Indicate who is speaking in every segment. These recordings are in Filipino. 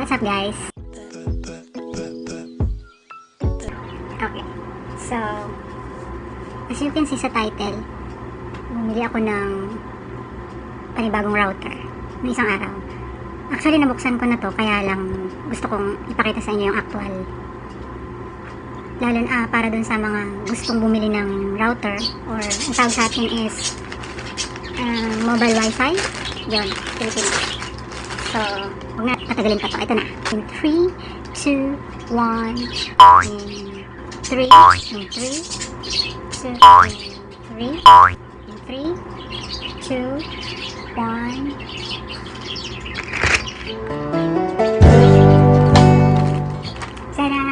Speaker 1: What's up guys? Okay, so as you can see sa title, bumili ako ng panibagong router ng isang araw. Actually nabuksan ko na to, kaya lang gusto kong ipakita sa inyo yung actual, lalo na para dun sa mga gustong bumili ng router, or ang tawag sa atin is mobile wifi, yun, Philippines. So huwag na patagalin pa to, ito na, in 3, 2, 1, in 3, in 3, 2, in 3, in 3, 2, 1. Tada!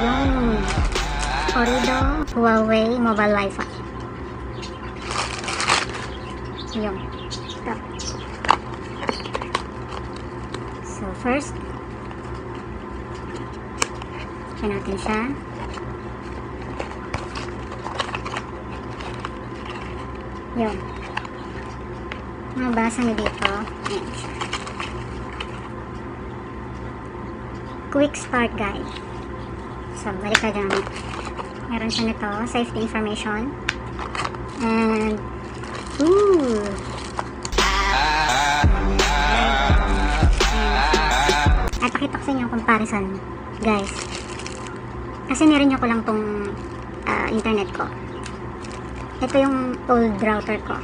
Speaker 1: Yung Orido Huawei mobile wifi. Yung ito. So first, check natin siya. Yung mabasa nyo dito, ayan siya. Quick start guide. So balik ka dyan. Meron siya nito, safety information. And at pakita ko sa inyo yung comparison guys, kasi nirenew ko lang tong internet ko. Ito yung old router ko.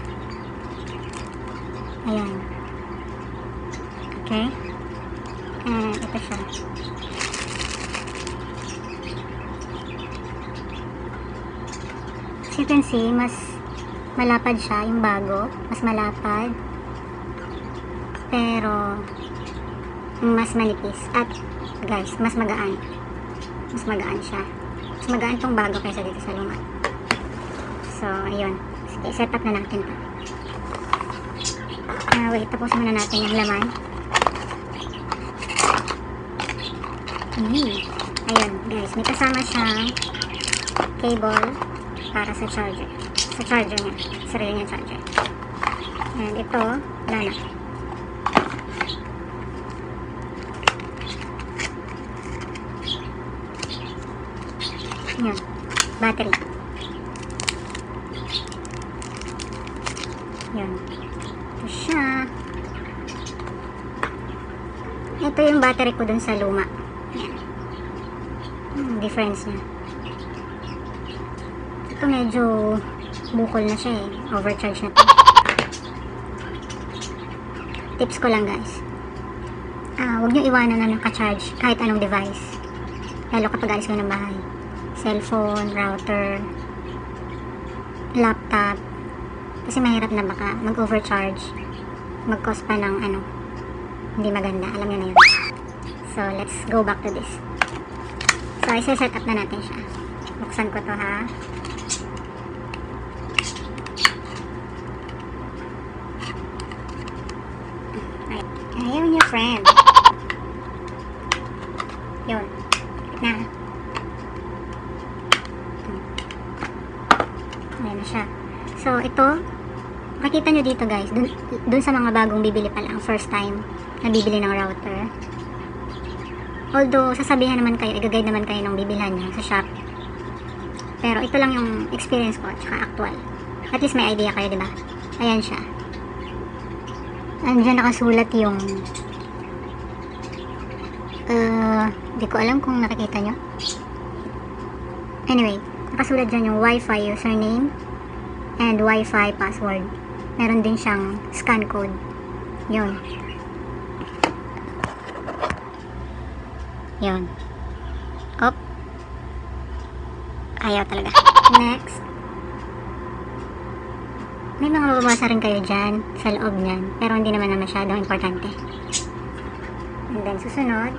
Speaker 1: Ayan. Okay. And ito siya. As you can see, mas malapad siya, yung bago. Mas malapad. Pero mas manipis. At guys, mas magaan. Mas magaan siya. Mas magaan tong bago kaysa dito sa luma. So, ayun. Sige, set up na natin to. Wait, tapusin muna natin yung laman. Ayun, guys. May kasama siyang cable para sa charger. Sa charger niya. Sarili niya charger. And ito, wala na. Ayan. Battery. Ayan. Ito siya. Ito yung battery ko dun sa luma. Ayan. Difference niya. Ito medyo bukol na siya eh. Overcharge na to. Tips ko lang guys. Huwag nyo iwanan na naka-charge kahit anong device. Lalo kapag alis kayo ng bahay. Cellphone, router, laptop. Kasi mahirap na baka mag-overcharge. Mag-cause pa ng hindi maganda. Alam nyo na yun. So, let's go back to this. So, isa-set up na natin siya. Buksan ko to ha. Ayun yung friend. Yun. Na. Ayan na siya. So, ito, makita nyo dito guys, dun sa mga bagong bibili pa lang, first time na bibili ng router. Although, sasabihan naman kayo, i-guide naman kayo ng bibilhan nyo sa shop. Pero ito lang yung experience ko, tsaka actual. At least may idea kayo, diba? Ayan siya. Andiyan nakasulat yung di ko alam kung nakikita nyo. Anyway, nakasulat dyan yung Wifi username and Wifi password. Meron din siyang scan code. Yun. Yun. Op. Ayaw talaga. Next. May mga mababasa rin kayo dyan sa loob niyan. Pero hindi naman na masyadong importante. And then susunod.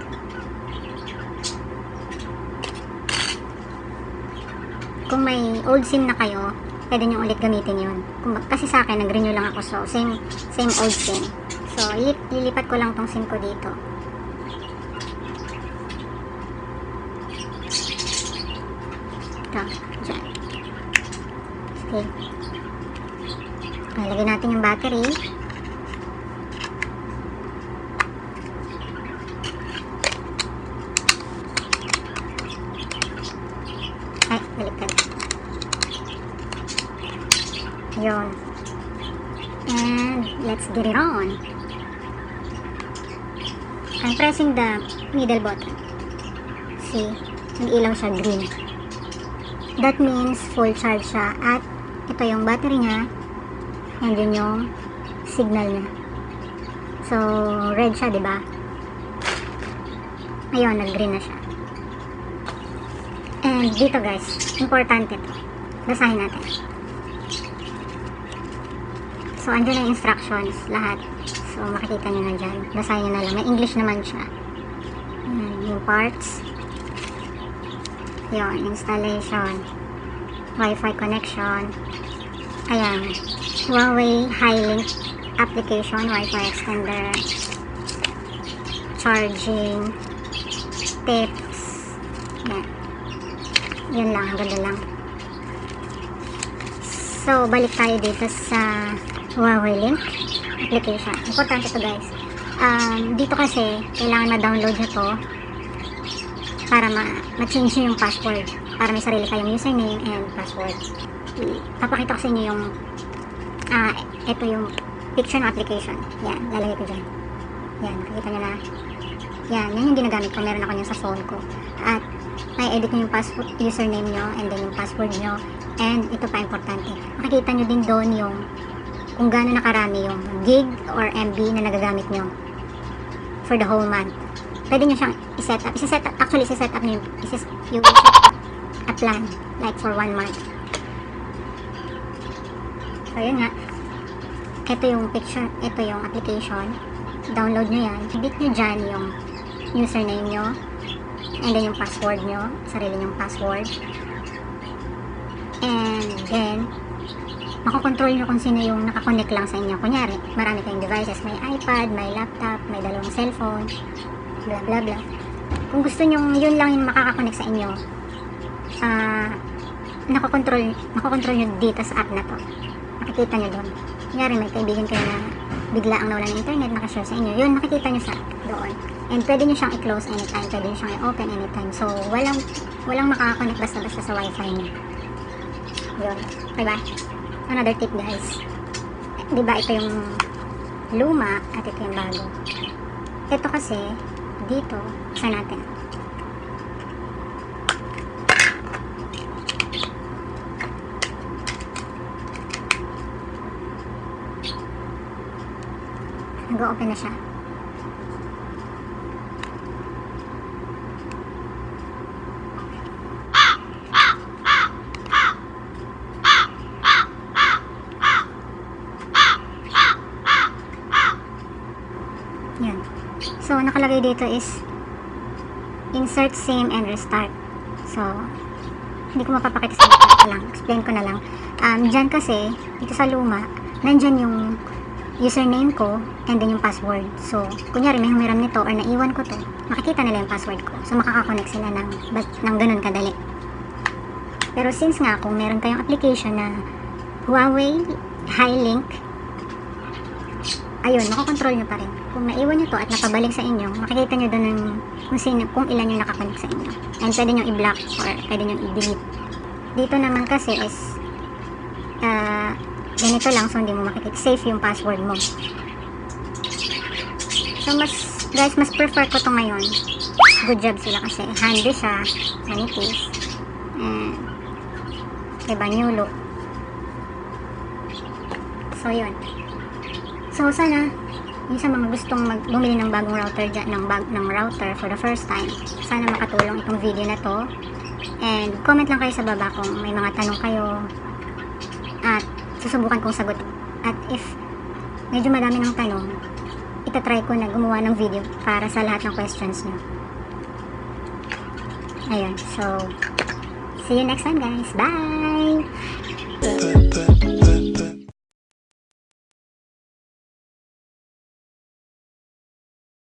Speaker 1: Kung may old SIM na kayo, pwede nyo ulit gamitin yun. Kasi sa akin, nag-renew lang ako. So, same old SIM. So, lilipat ko lang tong SIM ko dito. Ito, dyan. Okay. Lagyan natin yung battery. Yun. And let's get it on. I'm pressing the middle button. See, nag-ilaw siya green. That means full charge siya. At ito yung battery niya. And yun yung signal niya. So, red siya, diba? Ayun, nag-green na siya. And dito guys, importante to. Basahin natin. So, andyan na yung instructions, lahat. So, makikita nyo na dyan. Basahin nyo na lang. May English naman siya. Ayan, yung parts. Yun, installation. Wi-Fi connection. Ayan. Huawei High-Link application. Wi-Fi extender. Charging. Tips. Yan. Yan lang. Ang ganda lang. So, balik tayo dito sa Huawei Link application. Importante to guys. Dito kasi, kailangan ma-download nyo to para ma-change nyo yung password. Para may sarili kayong username and password. Papakita ko sa inyo yung ito yung picture ng application. Yan, lalagay ko dyan. Yan, nakikita nyo na. Yan yung ginagamit ko. Meron ako nyo sa phone ko. At may edit nyo yung password, username nyo and then yung password nyo. And ito pa importante. Makikita nyo din doon yung kung gaano nakarami yung gig or MB na nagagamit nyo for the whole month. Pwede nyo siyang i-set up. Actually, i-set up nyo yung a plan like for 1 month. So, yun nga. Ito yung picture, ito yung application. Download nyo yan. Edit nyo dyan yung username nyo and then yung password nyo, sarili nyong password. And then, makokontrol nyo kung sino yung nakakonect lang sa inyo. Kunyari, marami kayong devices. May iPad, may laptop, may dalawang cellphone, bla bla bla. Kung gusto nyo yun lang yung makakakonect sa inyo, makokontrol nyo dito sa app na to. Makikita nyo doon. Kunyari, may kaibigan kayo na bigla ang nawala ng internet, nakashare sa inyo. Yun, makikita nyo sa doon. And pwede nyo siyang i-close anytime. Pwede nyo siyang i-open anytime. So, walang makakakonect basta-basta sa wifi nyo. Yun. Diba? Another tip guys. Diba ito yung luma at ito yung bago. Ito kasi, dito, sa natin. Nag-open na siya. Yan. So, nakalagay dito is insert SIM and restart. So, hindi ko mapapakita sa inyo lang. Explain ko na lang. Dyan kasi, dito sa luma, nandyan yung username ko and then yung password. So, kunyari may humiram nito or naiwan ko to, makikita nila yung password ko. So, makakakonect sila ng ganun kadali. Pero since nga, kung meron kayong application na Huawei High-Link, ayun, makokontrol nyo pa rin. Kung maiwan nyo to at napabalik sa inyo, makikita nyo doon kung ilan yung nakakonect sa inyo. And pwede nyo i-block or pwede nyo i-delete. Dito naman kasi is ganito lang, so hindi mo makikita. Safe yung password mo. So guys, mas prefer ko to ngayon. Good job sila kasi handy siya, sanitized. Diba, new look. So yun. So sana yung sa mga gustong bumili ng bagong router dyan, ng router for the first time, sana makatulong itong video na to. And comment lang kayo sa baba kung may mga tanong kayo at susubukan kong sagutin. At if medyo madami ng tanong, itatry ko na gumawa ng video para sa lahat ng questions nyo. Ayun, so see you next time guys. Bye!